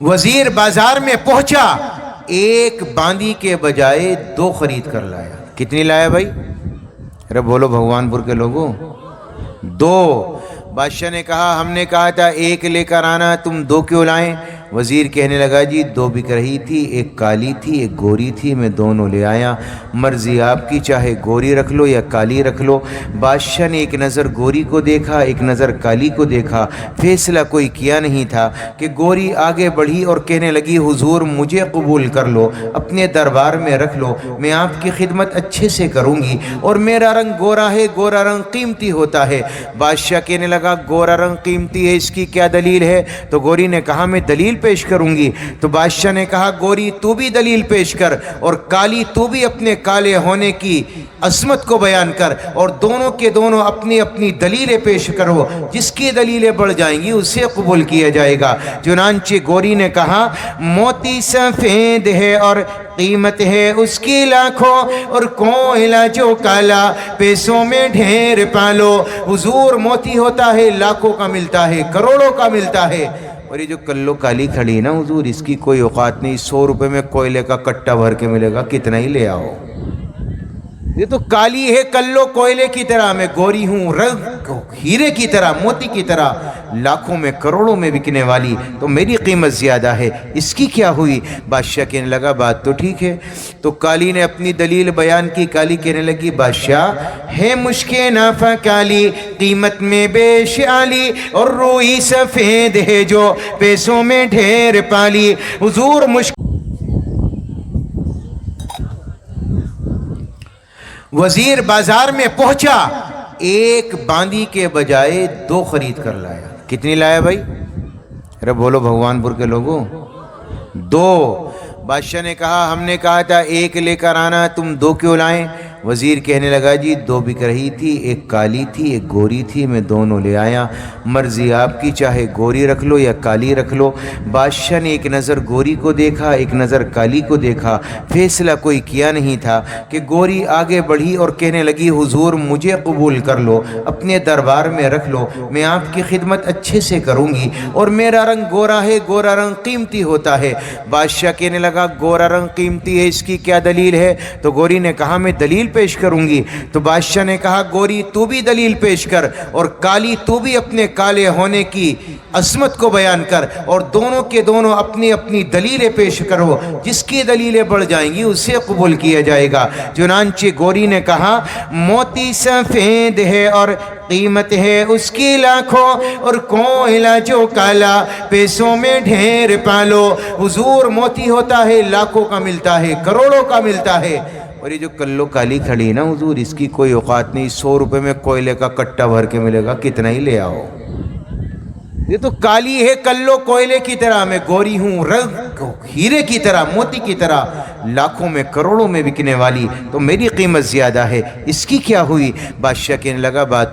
वजीर बाजार में पहुंचा, एक बांदी के बजाय दो खरीद कर लाया। कितनी लाया भाई? अरे बोलो भगवानपुर के लोगों, दो। बादशाह ने कहा हमने कहा था एक लेकर आना, तुम दो क्यों लाए? वजीर कहने लगा जी दो बिक रही थी, एक काली थी एक गोरी थी, मैं दोनों ले आया। मर्जी आपकी, चाहे गोरी रख लो या काली रख लो। बादशाह ने एक नज़र गोरी को देखा, एक नज़र काली को देखा। फैसला कोई किया नहीं था कि गोरी आगे बढ़ी और कहने लगी हुजूर मुझे कबूल कर लो, अपने दरबार में रख लो, मैं आपकी खिदमत अच्छे से करूँगी, और मेरा रंग गोरा है, गोरा रंग कीमती होता है। बादशाह कहने लगा गोरा रंग कीमती है, इसकी क्या दलील है? तो गोरी ने कहा मैं दलील पेश करूंगी। तो बादशाह ने कहा गोरी तू भी दलील पेश कर, और काली तू भी अपने काले होने की अजमत को बयान कर, और दोनों के दोनों अपनी अपनी दलीलें पेश करो। जिसकी दलीलें बढ़ जाएंगी उसे कबूल किया जाएगा। चुनांचे गोरी ने कहा मोती सफेद है और कीमत है उसकी लाखों, और कोयला जो काला पैसों में ढेर पालो। हुजूर मोती होता है लाखों का मिलता है, करोड़ों का मिलता है, और ये जो कल्लो काली खड़ी है ना हुजूर, इसकी कोई औकात नहीं। 100 रुपए में कोयले का कट्टा भर के मिलेगा, कितना ही ले आओ। ये तो काली है कल्लो कोयले की तरह, मैं गोरी हूँ रंग हीरे की तरह, मोती की तरह, लाखों में करोड़ों में बिकने वाली, तो मेरी कीमत ज्यादा है, इसकी क्या हुई? बादशाह कहने लगा बात तो ठीक है। तो काली ने अपनी दलील बयान की। काली कहने लगी बादशाह है मुश्के नाफा काली, कीमत में बेशाली, और रोई सफेद है जो पैसों में ढेर पाली। हुजूर वजीर बाजार में पहुंचा, एक बांदी के बजाय दो खरीद कर लाया। कितनी लाया भाई? अरे बोलो भगवानपुर के लोगों, दो। बादशाह ने कहा हमने कहा था एक लेकर आना, तुम दो क्यों लाए? वजीर कहने लगा जी दो बिक रही थी, एक काली थी एक गोरी थी, मैं दोनों ले आया। मर्जी आपकी, चाहे गोरी रख लो या काली रख लो। बादशाह ने एक नज़र गोरी को देखा, एक नज़र काली को देखा। फैसला कोई किया नहीं था कि गोरी आगे बढ़ी और कहने लगी हुजूर मुझे कबूल कर लो, अपने दरबार में रख लो, मैं आपकी खिदमत अच्छे से करूँगी, और मेरा रंग गोरा है, गोरा रंग कीमती होता है। बादशाह कहने लगा गोरा रंग कीमती है, इसकी क्या दलील है? तो गोरी ने कहा मैं दलील पेश करूंगी। तो बादशाह ने कहा गोरी तू भी दलील पेश कर, और काली तू भी अपने काले होने की अजमत को बयान कर, और दोनों के दोनों अपनी अपनी दलीलें पेश करो। जिसकी दलीलें बढ़ जाएंगी उसे कबूल किया जाएगा। चुनांचे गोरी ने कहा मोती सफेद है और कीमत है उसकी लाखों, और कोयला जो काला पैसों में ढेर पालो। हुजूर मोती होता है लाखों का मिलता है, करोड़ों का मिलता है, और ये जो कल्लो काली खड़ी है ना हुजूर, इसकी कोई औकात नहीं। 100 रुपए में कोयले का कट्टा भर के मिलेगा, कितना ही ले आओ। ये तो काली है कल्लो कोयले की तरह, मैं गोरी हूँ रंग हीरे की तरह, मोती की तरह, लाखों में करोड़ों में बिकने वाली, तो मेरी कीमत ज्यादा है, इसकी क्या हुई? बादशाह कहने लगा बात